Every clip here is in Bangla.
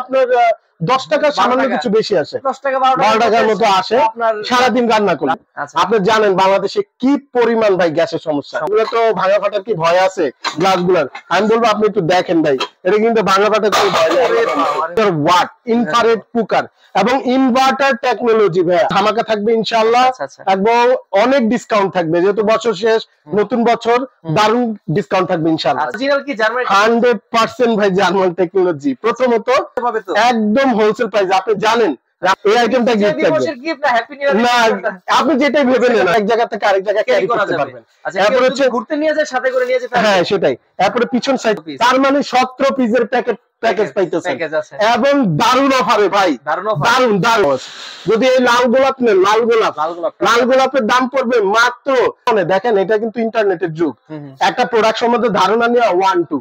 আপনার 10 টাকা সামান্য কিছু বেশি আসে, 10 টাকা 12 টাকার মতো আসে সারাদিন রান্না করলে। আপনি জানেন বাংলাদেশে কি পরিমাণ ভাই গ্যাসের সমস্যা, এগুলো তো ভাঙা ফাটার কি ভয় আছে গ্লাস গুলার? আমি বলবো আপনি একটু দেখেন ভাই, এটা কিন্তু ভাঙা ফাটার কোনো ভয় নেই। ওয়াট ইনফ্রারেড কুকার এবং ইনভার্টার টেকনোলজি ভাই ধামাকা থাকবে ইনশাআল্লাহ, এবং অনেক ডিসকাউন্ট থাকবে যেহেতু বছর শেষ, নতুন বছর, দারুণ ডিসকাউন্ট থাকবে ইনশাআল্লাহ। 100% ভাই জার্মান টেকনোলজি। প্রথমত একদম হোলসেল প্রাইস, আপনি জানেন এই আইটেমটা গিফট থাকবে না, আপনি যেটাই ভেবে নেন এক জায়গা থেকে আরেক জায়গায় ক্যারি করতে পারবেন। এরপর হচ্ছে ঘুরতে নিয়ে যায় সাথে করে নিয়ে যেতে, হ্যাঁ সেটাই। এরপর পিছন সাইড, তার মানে 17 পিসের প্যাকেজ পাইতেছেন এবং দারুণ অফারে ভাই, দারুণ দারুণ। যদি এই লাল গোলাপ নেন, লাল গোলাপের দাম পড়বে মাত্র, দেখেন এটা কিন্তু ইন্টারনেটের যুগ, একটা প্রোডাক্ট সম্বন্ধে ধারণা নিয়ে 1-2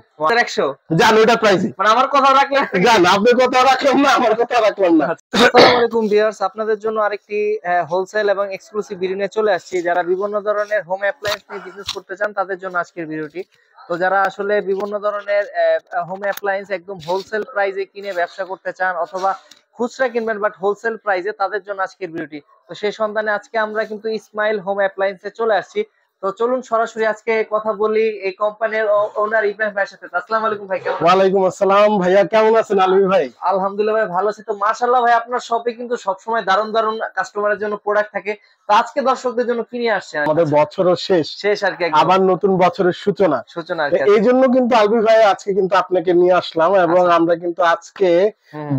জান ওটা প্রাইসই, মানে আমার কথা রাখলেন জান, আপনি কথা রাখলাম না, আমার কথা রাখলাম না। আসসালামু আলাইকুম ভিউয়ার্স, আপনাদের জন্য আরেকটি হোলসেল এবং এক্সক্লুসিভ ভিডিও নিয়ে চলে আসছি। যারা বিভিন্ন ধরনের হোম অ্যাপ্লায়েন্স নিয়ে বিজনেস করতে চান তাদের জন্য আজকের ভিডিওটি। তো যারা আসলে বিভিন্ন ধরনের হোম অ্যাপ্লায়েন্স একদম হোলসেল প্রাইসে কিনে ব্যবসা করতে চান, অথবা খুচরা কিনবেন বাট হোলসেল প্রাইসে, তাদের জন্য আজকের ভিডিওটি। তো সেই সন্ধানে আজকে আমরা কিন্তু ইসমাইল হোম অ্যাপ্লায়েন্সে চলে আসছি। তো চলুন সরাসরি আজকে কথা বলি এই কোম্পানির ওনার ইব্রাহিম ভাইয়ের সাথে। আসসালামু আলাইকুম ভাই, কেমন? ওয়ালাইকুম আসসালাম ভাইয়া, কেমন আছেন আলভি ভাই? আলহামদুলিল্লাহ ভাই, ভালো আছি। তো মাশাআল্লাহ ভাই, আপনার শপে কিন্তু সবসময় দারুণ দারুণ কাস্টমারের জন্য প্রোডাক্ট থাকে। তো আজকে দর্শকদের জন্য কি নিয়ে আসছেন? আমাদের বছরও শেষ আর কি, আবার নতুন বছরের সূচনা এই জন্য কিন্তু আলভি ভাই আজকে কিন্তু আপনাকে নিয়ে আসলাম, এবং আমরা কিন্তু আজকে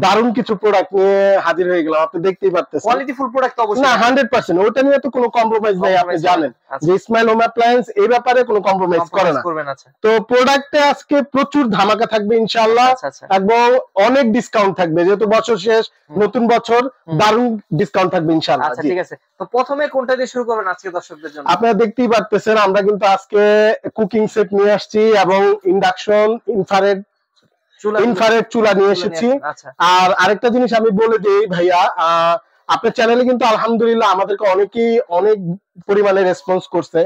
দারুণ কিছু প্রোডাক্ট নিয়ে হাজির হয়ে গেলাম। আপনি দেখতেই পাচ্ছেন কোয়ালিটিফুল প্রোডাক্ট তো অবশ্যই না, 100% ওটা নিয়ে তো কোনো কম্প্রোমাইজ নাই। আপনি জানেন যে ইসমাইল হোম অ্যাপ্লায়েন্স এই ব্যাপারে কোনো কম্প্রোমাইজ করে না। তো প্রোডাক্টে আজকে প্রচুর ধামাকা থাকবে ইনশাআল্লাহ, এবং অনেক ডিসকাউন্ট থাকবে যেহেতু বছর শেষ, নতুন বছর, দারুণ ডিসকাউন্ট থাকবে ইনশাআল্লাহ। আচ্ছা ঠিক আছে, তো প্রথমে কোনটা দিয়ে শুরু করবেন আজকে দর্শকদের জন্য? আপনারা দেখতেই পাচ্ছেন আমরা কিন্তু আজকে কুকিং সেট নিয়ে আসছি, এবং ইন্ডাকশন ইনফ্রারেড চুলা নিয়ে এসেছি। আর আরেকটা জিনিস আমি বলে দিই ভাইয়া, আপনার চ্যানেলে কিন্তু আলহামদুলিল্লাহ আমাদেরকে অনেক পরিমাণে রেসপন্স করছে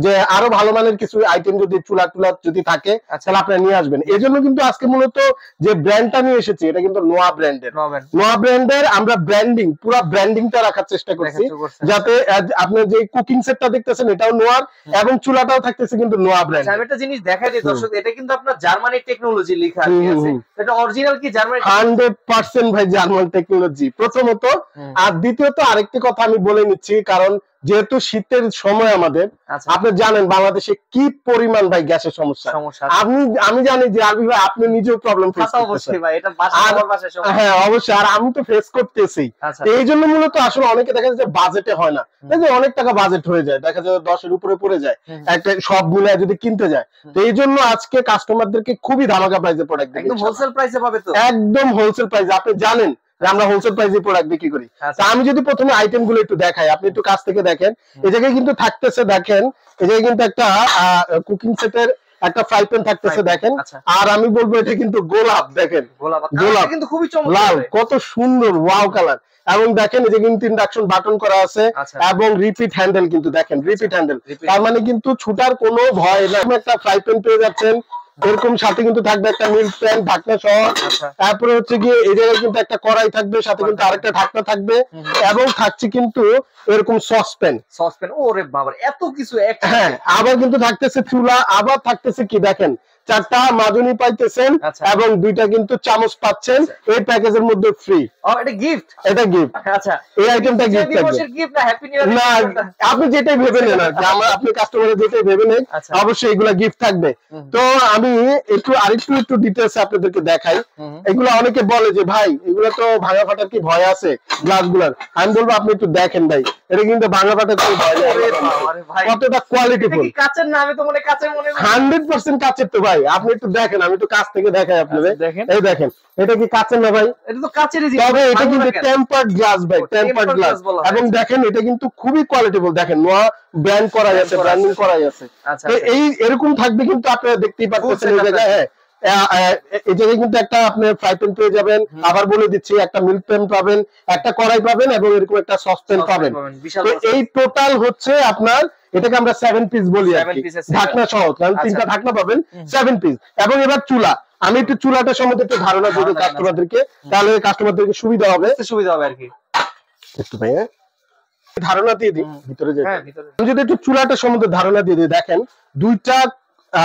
যে আরো ভালো মানের কিছু আইটেম যদি চুলা যদি থাকে তাহলে আপনারা নিয়ে আসবেন। এই জন্য কিন্তু আজকে মূলত যে ব্র্যান্ডটা নিয়ে এসেছি এটা কিন্তু নোয়া ব্র্যান্ডের আমরা পুরো ব্র্যান্ডিংটা রাখার চেষ্টা করছি, যাতে আপনি যে কুকিং সেটটা দেখতেছেন এটাও নোয়ার, এবং চুলাটাও থাকতেছে কিন্তু নোয়া ব্র্যান্ড। আমি একটা জিনিস দেখাই দিই দর্শক, এটা কিন্তু আপনার জার্মানি টেকনোলজি লেখা আছে। এটা অরিজিনাল কি জার্মানি? 100% ভাই জার্মান টেকনোলজি প্রথমত। আর দ্বিতীয়ত আরেকটি কথা আমি বলে নিচ্ছি, কারণ যেহেতু শীতের সময় আমাদের, আপনি জানেন বাংলাদেশে কি পরিমাণ ভাই গ্যাসের সমস্যা। আমি জানি যে আলভি ভাই আপনি নিজেও প্রবলেম ফেস করতেছেন, হ্যাঁ অবশ্যই, আর আমি তো ফেস করতেছি। এই জন্য মূলত আসলে অনেকে দেখা যায় যে বাজেটে হয় না, অনেক টাকা বাজেট হয়ে যায়, দেখা যায় 10-এর উপরে পড়ে যায় একটা সব মিলায় যদি কিনতে যায়। তো এই জন্য আজকে কাস্টমারদেরকে খুবই ধামাকা প্রাইসে প্রোডাক্ট দিই, একদম হোলসেল প্রাইসে পাবে। তো একদম হোলসেল প্রাইসে, আপনি জানেন আমরা হোলসেল প্রাইসে প্রোডাক্ট বিক্রি করি। আমি যদি প্রথমে আইটেম গুলো একটু দেখাই, আপনি একটু কাছ থেকে দেখেন। এই জায়গায় কিন্তু থাকতেছে, দেখেন এই জায়গায় কিন্তু একটা কুকিং সেটের একটা ফ্রাই প্যান থাকতেছে, দেখেন। আর আমি বলবো এটা কিন্তু গোলাপ, দেখেন গোলাপ কিন্তু খুবই চমৎকার, কত সুন্দর, ওয়াও কালার। এবং দেখেন এই যে কিন্তু ইন্ডাকশন বাটন করা আছে, এবং রিপিট হ্যান্ডেল কিন্তু দেখেন, রিপিট হ্যান্ডেল, তার মানে কিন্তু ছুটার কোনো ভয় নাই। একটা ফ্রাই প্যান পেয়ে যাচ্ছেন, এরকম সাথে কিন্তু থাকবে একটা মিল্ক প্যান ঢাকনা সহ। তারপরে হচ্ছে গিয়ে এই জায়গায় কিন্তু একটা কড়াই থাকবে, সাথে কিন্তু আরেকটা ঢাকনা থাকবে, এবং থাকছে কিন্তু এরকম সসপ্যান। ওরে বাবা, এত কিছু! হ্যাঁ, আবার কিন্তু থাকতেছে চুলা, আবার থাকতেছে কি দেখেন 4টা মাজনি পাইতেছেন, এবং 2টা কিন্তু চামচ পাচ্ছেন এই প্যাকেজের মধ্যে ফ্রি। এটা গিফট, এটা গিফট। আচ্ছা, এই আইটেমটা গিফট না, আপনি যেটাই ভেবে নেন আর কি, আপনি কাস্টমারের যেটাই ভেবে নেন অবশ্যই এগুলা গিফট থাকবে। তো আমি আরেকটু ডিটেইলস আপনাদেরকে দেখাই। এগুলা অনেকে বলে যে ভাই এগুলা তো ভাঙা ফাটার কি ভয় আছে গ্লাস গুলার? আমি বলবো আপনি একটু দেখেন ভাই, এটা কিন্তু ভাঙা ফাটার কোনো ভয় নেই, কতটা কোয়ালিটিফুল। কাচের না? আমি তো মনে কাচের মনে 100% কাচের। তো ভাই আপনি একটু দেখেন, আমি একটু কাছ থেকে দেখাই আপনাদের। এই দেখেন, এটা কি কাচের না ভাই? এটা তো কাচেরই, তবে এটা কিন্তু টেম্পারড গ্লাস ভাই, টেম্পারড গ্লাস। এবং দেখেন এটা কিন্তু খুবই কোয়ালিটিফুল, দেখেন নোয়া ব্র্যান্ড করা আছে, ব্র্যান্ডিং করা আছে। তো এই এরকম থাকবে কিন্তু আপনারা দেখতেই পাচ্ছেন এই জায়গায়। হ্যাঁ, এই জায়গায় কিন্তু একটা আপনি ফ্রাই প্যান পেয়ে যাবেন, আবার বলে দিচ্ছি একটা মিল্ক প্যান পাবেন, একটা কড়াই পাবেন, এবং এরকম একটা সসপ্যান পাবেন। তো এই টোটাল হচ্ছে আপনার এটাকে আমরা 7 পিস বলি আর 7 কি, পিসের ঢাকনা সহ, কারণ আচ্ছা। 3টা ঢাকনা পাবেন 7 পিস। এবং এবার চুলা, আমি একটু চুলাটা সম্বন্ধে একটু ধারণা দেব কাস্টমারদেরকে, তাহলে কাস্টমারদেরকে সুবিধা হবে আর কি। একটু ভাই ধারণা দিয়ে দিই ভিতরে যে, হ্যাঁ ভিতরে আমি যদি একটু চুলাটা সম্বন্ধে ধারণা দিয়ে দিই, দেখেন দুইটা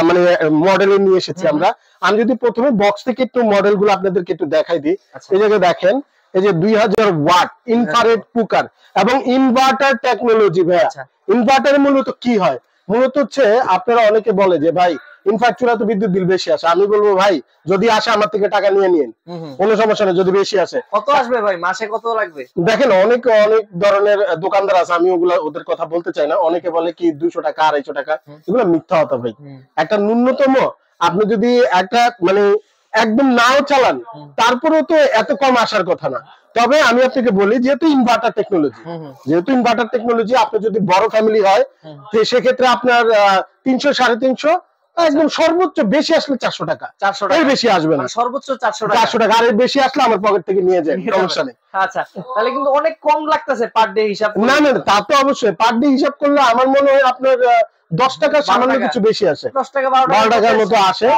মানে মডেলে নিয়ে এসেছি আমরা। আমি যদি প্রথমে বক্স থেকে একটু মডেল গুলো আপনাদেরকে একটু দেখাই দিই, এই জায়গায় দেখেন এই যে 2000 ওয়াট ইনফ্রারেড কুকার এবং ইনভার্টার টেকনোলজি। ভাইয়া ইনভার্টার মূলত কি হয়, মূলত হচ্ছে আপনারা অনেকে বলে যে ভাই ইনভার্টার চুলা তো বিদ্যুৎ বিল বেশি আসে। আমি বলবো ভাই যদি আসে আমার থেকে টাকা নিয়ে নিন, কোনো সমস্যা নেই। যদি বেশি আসে কত আসবে ভাই, মাসে কত লাগবে? দেখেন অনেক ধরনের দোকানদার আছে, আমি ওদের কথা বলতে চাই না। অনেকে বলে কি 200 টাকা 250 টাকা, এগুলো মিথ্যা কথা ভাই। একটা ন্যূনতম আপনি যদি একটা মানে একদম নাও চালান, তারপরেও তো এত কম আসার কথা না। তবে আমি আপনাকে বলি যেহেতু ইনভার্টার টেকনোলজি, আপনার যদি বড় ফ্যামিলি হয় সেক্ষেত্রে আপনার 300 350 একদম সর্বোচ্চ বেশি আসলে 400 টাকা, 400 টাকা, এর বেশি আসবে না। সর্বোচ্চ 400 টাকা, আর এর বেশি আসলে আমার পকেট থেকে নিয়ে যায়, সমস্যা নেই। আচ্ছা তাহলে কিন্তু অনেক কম লাগতেছে পার ডে হিসাব। না না তা তো অবশ্যই, পার ডে হিসাব করলে আমার মনে হয় আপনার 10 টাকা সামান্য কিছু বেশি আসে, 10 টাকা 12 টাকার মতো আসে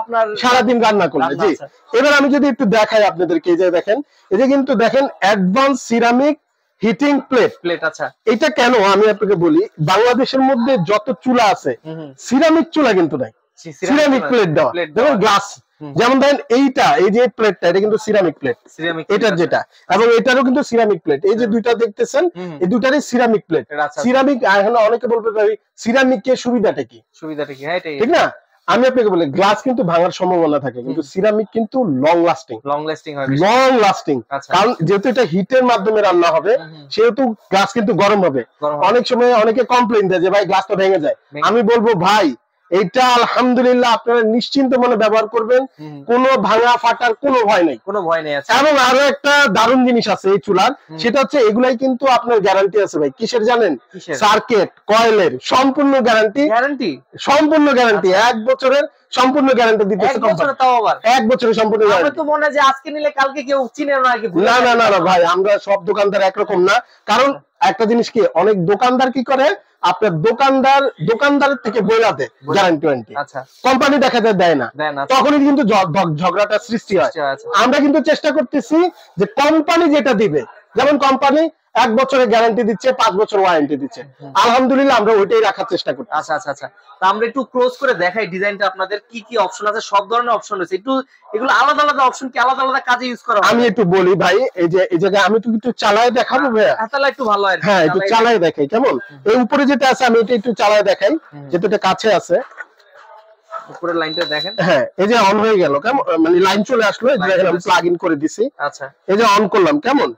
সারাদিন রান্না করলে। জি, এবার আমি যদি একটু দেখাই আপনাদেরকে, এই যে দেখেন, এই যে কিন্তু দেখেন অ্যাডভান্স সিরামিক হিটিং প্লেট। আচ্ছা এটা কেন আমি আপনাকে বলি, বাংলাদেশের মধ্যে যত চুলা আছে সিরামিক চুলা কিন্তু নাই, সিরামিক প্লেট দেওয়া। যেমন গ্লাস, যেমন দেখেন এইটা, এই যে প্লেটটা, এটা কিন্তু সিরামিক প্লেট, এটার যেটা, এবং এটারও কিন্তু সিরামিক প্লেট। এই যে দুইটা দেখতেছেন, এই দুইটারই সিরামিক প্লেট। সিরামিক, এখন অনেকে বলবে ভাই সিরামিকের সুবিধাটা কি? হ্যাঁ ঠিক না? আমি আপনাকে বলি গ্লাস কিন্তু ভাঙার সম্ভাবনা থাকে, কিন্তু সিরামিক কিন্তু লং লাস্টিং কারণ যেহেতু এটা হিটের মাধ্যমে রান্না হবে, সেহেতু গ্লাস কিন্তু গরম হবে। অনেক সময় অনেকে কমপ্লেইন দেয় যে ভাই গ্লাস তো ভেঙে যায়। আমি বলবো ভাই এটা আলহামদুলিল্লাহ আপনারা নিশ্চিন্ত মনে ব্যবহার করবেন, কোনো ভাঙা ফাটার কোনো ভয় নেই, এবং আরো একটা দারুণ জিনিস আছে এই চুলার, সেটা হচ্ছে এগুলাই কিন্তু আপনার গ্যারান্টি আছে ভাই। কিসের জানেন? সার্কিট কয়েলের সম্পূর্ণ গ্যারান্টি, 1 বছরের সম্পূর্ণ গ্যারান্টি দিতেছে কোম্পানি। 1 বছরের সম্পূর্ণ গ্যারান্টি। আমার তো মনে হয় যে আজকে নিলে কালকে কেউ চিনে না কি? না না না ভাই, আমরা সব দোকানদার একরকম না। কারণ একটা জিনিস কি, অনেক দোকানদার কি করে, আপনার দোকানদারের থেকে বইলা দেয় গ্যারান্টি, কোম্পানি দেখা যায় দেয় না, তখনই কিন্তু ঝগড়াটা সৃষ্টি হয়। আমরা কিন্তু চেষ্টা করতেছি যে কোম্পানি যেটা দিবে, যেমন কোম্পানি 1 বছরের গ্যারান্টি দিচ্ছে, 5 বছর ওয়ারেন্টি দিচ্ছে, আলহামদুলিল্লাহ আমরা ওইটাই রাখার চেষ্টা করছি। আচ্ছা তা আমরা একটু ক্লোজ করে দেখাই ডিজাইনটা, আপনাদের কি কি অপশন আছে। সব ধরনের অপশন রয়েছে, একটু এগুলো আলাদা আলাদা অপশন কি আলাদা আলাদা কাজে ইউজ করা হয়? আমি একটু বলি ভাই, এই যে এই জায়গায় আমি একটু চালায় দেখাবো ভাইয়া, তাহলে একটু ভালো হয়। হ্যাঁ একটু চালায় দেখাই কেমন। এই উপরে যেটা আছে আমি এটা একটু চালায় দেখাই, যেটা এটা কাছে আছে, উপরের লাইনটা দেখেন। হ্যাঁ এই যে অন হয়ে গেল, কেমন মানে লাইন চলে আসলো, এই যে আমি প্লাগ ইন করে দিছি। আচ্ছা এই যে অন করলাম, কেমন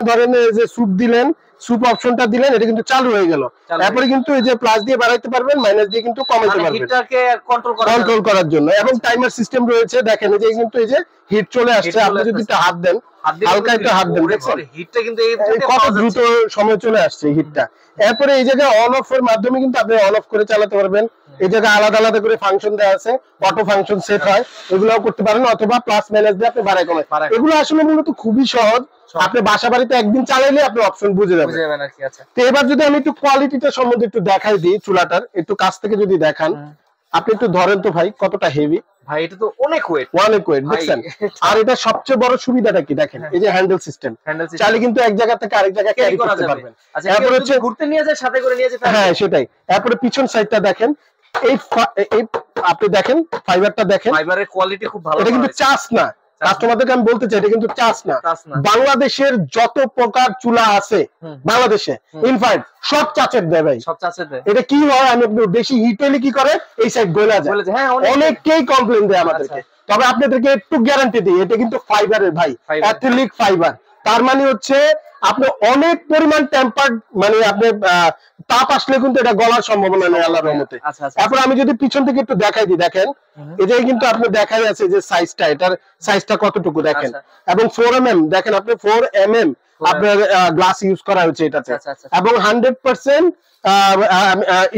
ধরেন এই যে স্যুপ দিলেন, স্যুপ অপশনটা দিলেন, এটা কিন্তু চালু হয়ে গেল। তারপরে কিন্তু এই যে প্লাস দিয়ে বাড়াইতে পারবেন, মাইনাস দিয়ে কিন্তু কমাইতে পারবেন, হিটটাকে কন্ট্রোল করার জন্য। এবং টাইমার সিস্টেম রয়েছে, দেখেন এই যে কিন্তু এই যে হিট চলে আসছে, আপনি যদি একটা হাত দেন, হালকা একটা হাত দেন, দেখছেন হিটটা কিন্তু কত দ্রুত সময় চলে আসছে হিটটা। এরপরে এই জায়গায় অন অফ এর মাধ্যমে কিন্তু আপনি অন অফ করে চালাতে পারবেন। এই জায়গায় আলাদা আলাদা করে ফাংশন দেওয়া আছে, অটো ফাংশন সেট হয়, এগুলোও করতে পারেন, অথবা প্লাস মাইনাস দিয়ে আপনি বাড়ায় কমায়। এগুলো আসলে মূলত খুবই সহজ, আপনি বাসা বাড়িতে একদিন চালাইলে আপনি অপশন বুঝে যাবেন। তো এবার যদি আমি একটু কোয়ালিটিটা সম্বন্ধে একটু দেখাই দিই, চুলাটার একটু কাছ থেকে যদি দেখান, আপনি একটু ধরেন তো ভাই কতটা হেভি। ভাই এটা তো অনেক ওয়েট, দেখছেন। আর এটা সবচেয়ে বড় সুবিধাটা কি দেখেন, এই যে হ্যান্ডেল সিস্টেম, চাইলে কিন্তু এক জায়গা থেকে আরেক জায়গায় ক্যারি করতে পারবেন। এরপর হচ্ছে ঘুরতে নিয়ে যায়, সাথে করে নিয়ে যেতে। হ্যাঁ সেটাই। এরপরে পিছন সাইডটা দেখেন, এই আপনি দেখেন ফাইবারটা দেখেন, ফাইবারের কোয়ালিটি খুব ভালো। এটা কিন্তু চাষ না, কাস্টমারদেরকে আমি বলতে চাই এটা কিন্তু চাষ না। বাংলাদেশের যত প্রকার চুলা আছে বাংলাদেশে ইনফ্যাক্ট সব চাচের দেয় ভাই, এটা কি হয়, আমি বেশি হিট হলে কি করে এই সাইড গলা যায়, অনেকেই কমপ্লেইন দেয় আমাদেরকে। তবে আপনাদেরকে একটু গ্যারান্টি দিই, এটা কিন্তু ফাইবারের ভাই, অ্যাক্রিলিক ফাইবার। তার মানে হচ্ছে আপনি অনেক পরিমাণ টেম্পার্ড, মানে আপনি তাপ আসলে কিন্তু এটা গলার সম্ভাবনা নেই আল্লাহর রহমতে। তারপর আমি যদি পিছন থেকে একটু দেখাই দিই, দেখেন এটাই কিন্তু আপনি দেখাই আছে যে সাইজটা, এটার সাইজটা কতটুকু দেখেন, এবং 4mm দেখেন আপনি 4mm আপনার গ্লাস ইউজ করা হয়েছে এটাতে, এবং 100%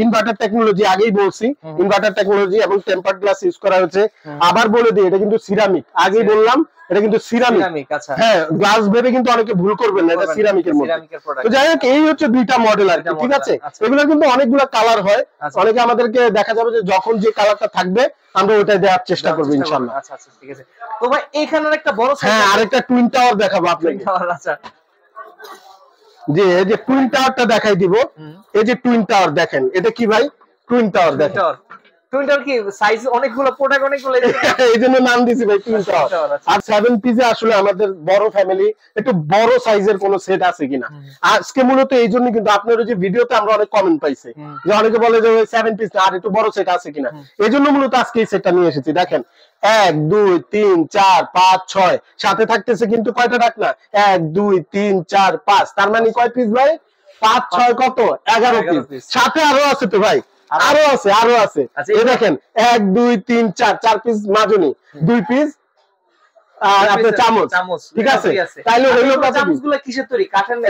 ইনভার্টার টেকনোলজি, আগেই বলছি ইনভার্টার টেকনোলজি এবং টেম্পার্ড গ্লাস ইউজ করা হয়েছে। আবার বলে দিই এটা কিন্তু সিরামিক, আগেই বললাম এটা কিন্তু সিরামিক। আচ্ছা হ্যাঁ, গ্লাস ভেবে কিন্তু অনেকে ভুল করবেন না, এটা সিরামিকের মধ্যে। তো যাই হোক, এই হচ্ছে দুইটা মডেল আর কি, ঠিক আছে। এগুলো কিন্তু অনেকগুলো কালার হয়, অনেকে আমাদেরকে দেখা যাবে যে যখন যে কালারটা থাকবে আমরা ওটাই দেওয়ার চেষ্টা করবো ইনশাআল্লাহ। আচ্ছা আচ্ছা ঠিক আছে। তো ভাই এখানে একটা বড় সাইজ, হ্যাঁ আরেকটা টুইন টাওয়ার দেখাবো আপনাকে। আচ্ছা যে এই যে টুইন টাওয়ারটা দেখাই দিব। এই যে টুইন টাওয়ার দেখেন, এটা কি ভাই? টুইন টাওয়ার দেখেন। টুইন টাওয়ার কি সাইজ অনেকগুলো, প্রোডাক্ট অনেকগুলো, এইজন্য নাম দিয়েছি ভাই টুইন টাওয়ার। আর 7 পিসে আসলে আমাদের বড় ফ্যামিলি, একটু বড় সাইজের কোন সেট আছে কিনা আজকে মূলত এইজন্য, কিন্তু আপনার যে ভিডিওতে আমরা অনেক কমেন্ট পাইছি যে অনেকে বলে যে 7 পিস আর একটু বড় সেট আছে কিনা, এইজন্য মূলত আজকে এই সেটটা নিয়ে এসেছি। দেখেন 1 2 3 4 5 6 সাথে থাকতেছে কিন্তু কয়টা ডাকনা, 1 2 3 4 5, তার মানে কয় পিস ভাই? 5 6 কত 11 পিস। সাথে আরো আছে তো ভাই, আরো আছে। এই দেখেন 1 2 3 4 4 পিস মাজনি, 2 পিস আর আপনার চামচ, ঠিক আছে। তাইলে হইলো চামচগুলো কিসের তৈরি? কাঠের না?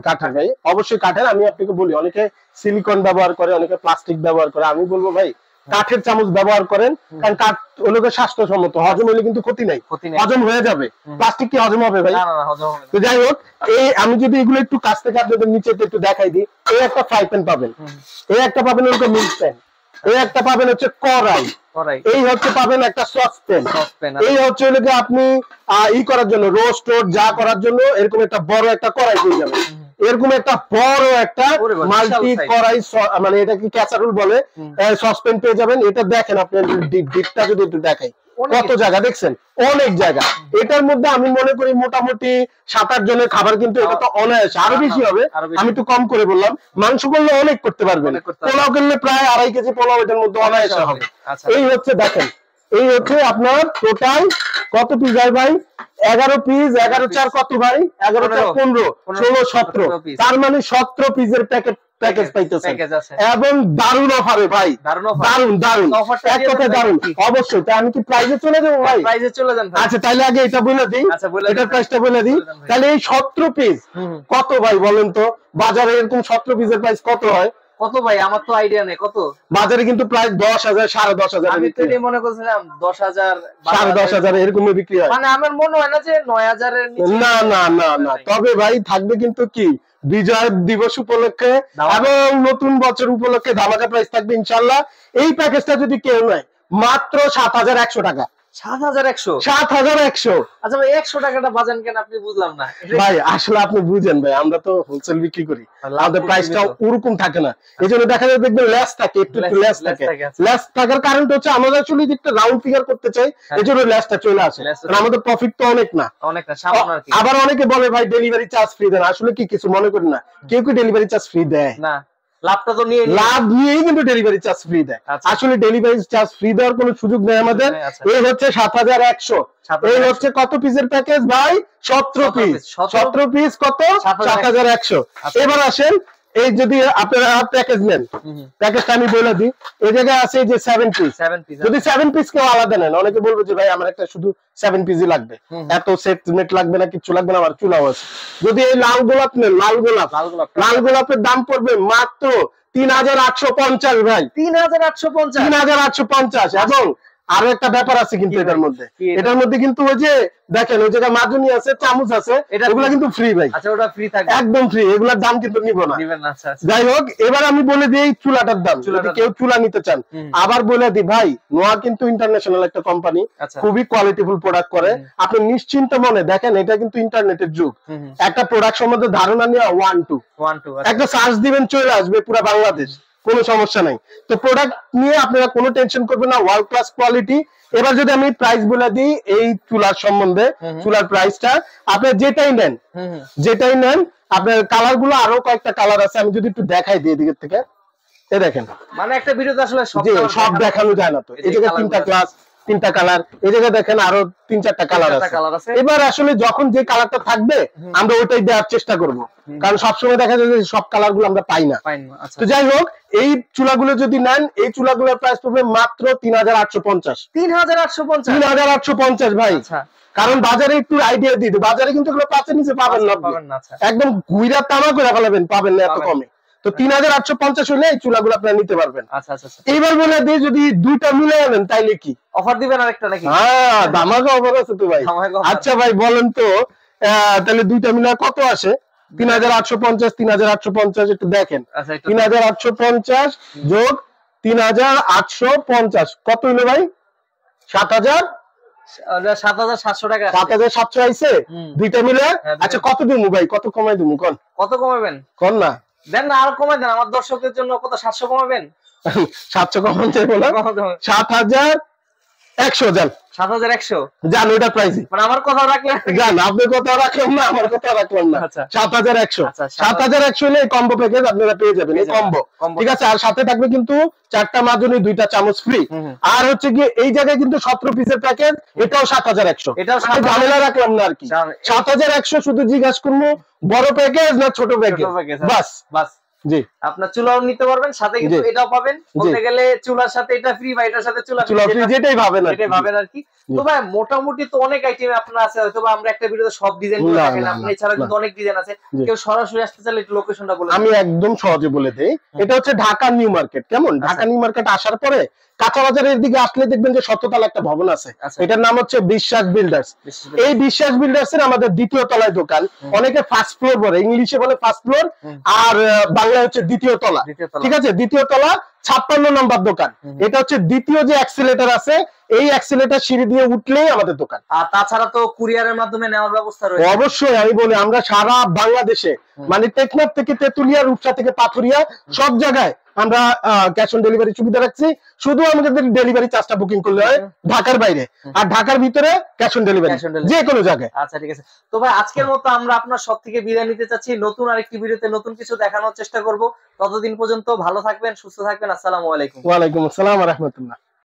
কাঠের ভাই, অবশ্যই কাঠের। আমি আপনাকে বলি, অনেকে সিলিকন ব্যবহার করে, অনেকে প্লাস্টিক ব্যবহার করে। আমি বলবো ভাই কাঠের চামচ ব্যবহার করেন, কারণ কাঠ ওগুলো স্বাস্থ্যসম্মত, হজম হলে কিন্তু ক্ষতি নাই, হজম হয়ে যাবে। প্লাস্টিক কি হজম হবে ভাই? না না, হজম হবে না। তো যাই হোক, এই আমি যদি এগুলো একটু কাছ থেকে আপনাদের নিচে একটু দেখাই দিই, এই একটা ফ্রাই প্যান পাবেন, এই একটা পাবেন হচ্ছে মিল্ক প্যান, এই একটা পাবেন হচ্ছে কড়াই, এই হচ্ছে পাবেন একটা সসপ্যান, এই হচ্ছে আপনি ই করার জন্য, রোস্ট যা করার জন্য এরকম একটা বড় একটা কড়াই পেয়ে যাবেন। এরকম একটা বড় একটা মাল্টি কড়াই, মানে এটা কি ক্যাসারোল বলে, সসপ্যান পেয়ে যাবেন। এটা দেখেন আপনার ডিপটা যদি একটু দেখাই, কত জায়গা দেখছেন, অনেক জায়গা। এটার মধ্যে আমি মনে করি মোটামুটি 7-8 জনের খাবার, কিন্তু এটা তো অনায়াসে, আরো বেশি হবে, আমি একটু কম করে বললাম। মাংস করলে অনেক করতে পারবেন, পোলাও করলে প্রায় 2.5 কেজি পোলাও এটার মধ্যে অনায়াসে হবে। এই হচ্ছে দেখেন, এই হচ্ছে আপনার টোটাল কত পিস যায় ভাই? 11 পিস, 11 4 কত ভাই? 11 4 15 16 17, তার মানে 17 পিসের প্যাকেজ পাইতেছেন, এবং দারুণ অফারে ভাই, দারুণ এক কথায় দারুণ। অবশ্যই। তাই আমি কি প্রাইজে চলে যাবো ভাই? প্রাইজে চলে যান। আচ্ছা তাহলে আগে এটা বলে দিই, এটার প্রাইসটা বলে দিই। তাহলে এই 17 পিস কত ভাই বলেন তো? বাজারে এরকম 17 পিসের প্রাইস কত হয়? কত ভাই? আমার তো আইডিয়া নেই কত বাজারে, কিন্তু প্রায় 10,000 10,500 আমি তো মনে করছিলাম 10,000 10,500 এরকমই বিক্রি হয়। মানে আমার মনে হয় না যে 9,000 এর নিচে। না না না না, তবে ভাই থাকবে কিন্তু কি বিজয় দিবস উপলক্ষে এবং নতুন বছর উপলক্ষে ধামাকা প্রাইস থাকবে ইনশাআল্লাহ। এই প্যাকেজটা যদি কেউ নেয় মাত্র 7,100 টাকা। 7,100? 7,100। আচ্ছা ভাই 100 টাকাটা বাজান কেন আপনি? বুঝলাম না ভাই। আসলে আপনি বুঝেন ভাই, আমরা তো হোলসেল বিক্রি করি, আমাদের প্রাইসটা ওরকম থাকে না। এইজন্য দেখা যায় দেখবেন লেস থাকে, একটু লেস থাকে। লেস থাকার কারণটা হচ্ছে আমরা আসলে একটা রাউন্ড ফিগার করতে চাই, এইজন্য লেসটা চলে আসে। আমাদের প্রফিট তো অনেক না, সামান্য আর কি। আবার অনেকে বলে ভাই ডেলিভারি চার্জ ফ্রি দেন, আসলে কি কিছু মনে করি না, কেউ কি ডেলিভারি চার্জ ফ্রি দেয় না? লাভটা তো নিয়ে লাভ নিয়েই কিন্তু ডেলিভারি চার্জ ফ্রি দেয়। আসলে ডেলিভারি চার্জ ফ্রি দেওয়ার কোনো সুযোগ নেই আমাদের। এই হচ্ছে 7,100। এই হচ্ছে কত পিসের প্যাকেজ ভাই? 17 পিস। 17 পিস কত? 7,100। এবার আসেন, এই যদি আপনারা প্যাকেজ নেন, প্যাকেজটা আমি বলে দিই। এই জায়গায় আছে যে 7 পিস। যদি 7 পিস কেউ আলাদা নেন, অনেকে বলবে যে ভাই আমার একটা শুধু 7 পিসই লাগবে, এত সেট নেট লাগবে না, কিছু লাগবে না, আমার চুলাও আছে। যদি এই লাল গোলাপ নেন, লাল গোলাপের দাম পড়বে মাত্র 3,850 ভাই। 3,850। এবং আরো একটা ব্যাপার আছে কিন্তু এটার মধ্যে কিন্তু ওই যে দেখেন ওই জায়গায় মাজনি আছে, চামচ আছে, এগুলা কিন্তু ফ্রি ভাই। আচ্ছা ওটা ফ্রি থাকবে, একদম ফ্রি, এগুলার দাম কিন্তু নিব না। আচ্ছা যাই হোক, এবার আমি বলে দিই চুলাটার দাম, যদি কেউ চুলা নিতে চান। আবার বলে দিই ভাই, নোয়া কিন্তু ইন্টারন্যাশনাল একটা কোম্পানি, খুবই কোয়ালিটিফুল প্রোডাক্ট করে। আপনি নিশ্চিন্ত মনে দেখেন, এটা কিন্তু ইন্টারনেটের যুগ, একটা প্রোডাক্ট সম্বন্ধে ধারণা নিয়ে 1 2 একটা সার্চ দিবেন, চলে আসবে পুরো বাংলাদেশ, কোনো সমস্যা নাই। তো প্রোডাক্ট নিয়ে আপনারা কোনো টেনশন করবেন না, ওয়ার্ল্ড ক্লাস কোয়ালিটি। এবার যদি আমি প্রাইস বলে দিই এই চুলার সম্বন্ধে, চুলার প্রাইসটা আপনি যেটাই নেন, আপনার কালার গুলো আরো কয়েকটা কালার আছে, আমি যদি একটু দেখাই দিই এদিকে থেকে, এই দেখেন। মানে একটা ভিডিওতে আসলে সব দেখানো যায় না, তো এই জায়গায় 3টা ক্লাস, 3টা কালার, এই জায়গায় দেখেন আরো 3-4টা কালার আছে। এবার আসলে যখন যে কালারটা থাকবে আমরা ওইটাই দেওয়ার চেষ্টা করব, কারণ সবসময় দেখা যায় যে সব কালার গুলো আমরা পাই না। তো যাই হোক, এই চুলাগুলো যদি নেন, এই চুলাগুলোর প্রাইস পড়বে মাত্র 3,850। 3,850 ভাই। কারণ বাজারে একটু আইডিয়া দিই, বাজারে কিন্তু এগুলো 5-এর নিচে পাবেন না, একদম ঘুইরা তামা করে ফেলাবেন, পাবেন না এত কমে। তো 3850 হলে এই চুলাগুলো আপনারা নিতে পারবেন। আচ্ছা আচ্ছা আচ্ছা, এইবার বলে দিই যদি দুইটা মিলে আনেন তাইলে কি অফার দিবেন আরেকটা নাকি? হ্যাঁ, ধামাকা অফার আছে তো ভাই। ধামাকা offer। আচ্ছা ভাই বলেন তো তাহলে দুইটা মিলে কত আসে? 3850 3850 একটু দেখেন। আচ্ছা একটু 3850 যোগ 3850 কত হইলো ভাই? 7000 7,700 টাকা। 7700 আইছে দুইটা মিলে। হ্যাঁ, আচ্ছা কত দিমু ভাই, কত কমাই দিমু কোন? কত কমাবেন? কোন না দেন না, আরো কমাই দেন আমার দর্শকদের জন্য। কত, 700 কমাবেন? 700 কমান চাইবো না, 7100 যান 7,100 জান, ওইটা প্রাইসই। মানে আমার কথা রাখলেন? জান, আপনি কথা রাখলাম না, আমার কথা রাখলাম না। আচ্ছা। 7100 আচ্ছা, 7100 হলে এই কম্বো প্যাকেজ আপনারা পেয়ে যাবেন, এই কম্বো। combo। ঠিক আছে, আর সাথে থাকবে কিন্তু 4টা মাজনি 2টা চামচ ফ্রি। আর হচ্ছে কি এই জায়গায় কিন্তু 17 পিসের প্যাকেজ, এটাও 7100। এটাও আমি ঝামেলা রাখলাম না আর কি। 7100 শুধু জিজ্ঞাসা করবো বড় প্যাকেজ না ছোট প্যাকেজ, বাস বাস। জি। আপনার চুলাও নিতে পারবেন, সাথে কিন্তু জি। এটাও পাবেন। বলতে গেলে চুলার সাথে এটা ফ্রি বা এটার সাথে চুলা চুলা ফ্রি, যেটাই ভাবেন আর কি। এটাই ভাবেন আর কি। তো ভাই মোটামুটি তো অনেক আইটেম আপনার আছে, হয়তো বা আমরা একটা ভিডিওতে সব ডিজাইন গুলো না, দেখেন, না, আপনি না, এছাড়া না। কিন্তু অনেক ডিজাইন আছে। জি। কেউ সরাসরি আসতে চাইলে একটু লোকেশনটা বলে আমি একদম সহজে বলে দেই। এটা হচ্ছে ঢাকা নিউ মার্কেট। কেমন? ঢাকা নিউ মার্কেট আসার পরে কাঁচা বাজারের দিকে আসলে দেখবেন যে 7তলা একটা ভবন আছে, আচ্ছা। এটার নাম হচ্ছে বিশ্বাস বিল্ডার্স। এই বিশ্বাস বিল্ডার্স এর আমাদের দ্বিতীয় তলায় দোকান। অনেকে ফার্স্ট ফ্লোর বলে, ইংলিশে বলে ফার্স্ট ফ্লোর, আর বাংলা হচ্ছে দ্বিতীয় তলা। ঠিক আছে, দ্বিতীয় তলা 56 নম্বর দোকান। এটা হচ্ছে দ্বিতীয় যে অ্যাক্সিলেটর আছে, এই অ্যাক্সিলেটর সিঁড়ি দিয়ে উঠলেই আমাদের দোকান। আর তাছাড়া তো কুরিয়ারের মাধ্যমে নেওয়ার ব্যবস্থা রয়েছে। অবশ্যই আমি বলি, আমরা সারা বাংলাদেশে মানে টেকনাফ থেকে তেতুলিয়া, রূপসা থেকে পাথুরিয়া সব জায়গায় আমরা ক্যাশ অন ডেলিভারি সুবিধা রাখছি। শুধু আমাদের ডেলিভারি চার্জটা বুকিং করলে হয় ঢাকার বাইরে, আর ঢাকার ভিতরে ক্যাশ অন ডেলিভারি যে কোনো জায়গায়। আচ্ছা ঠিক আছে। তো ভাই আজকের মতো আমরা আপনার সব থেকে বিদায় নিতে চাচ্ছি। নতুন আরেকটি ভিডিওতে নতুন কিছু দেখানোর চেষ্টা করব। ততদিন পর্যন্ত ভালো থাকবেন, সুস্থ থাকবেন। আসসালামু আলাইকুম। ওয়ালাইকুম আসসালাম ওয়া রাহমাতুল্লাহ।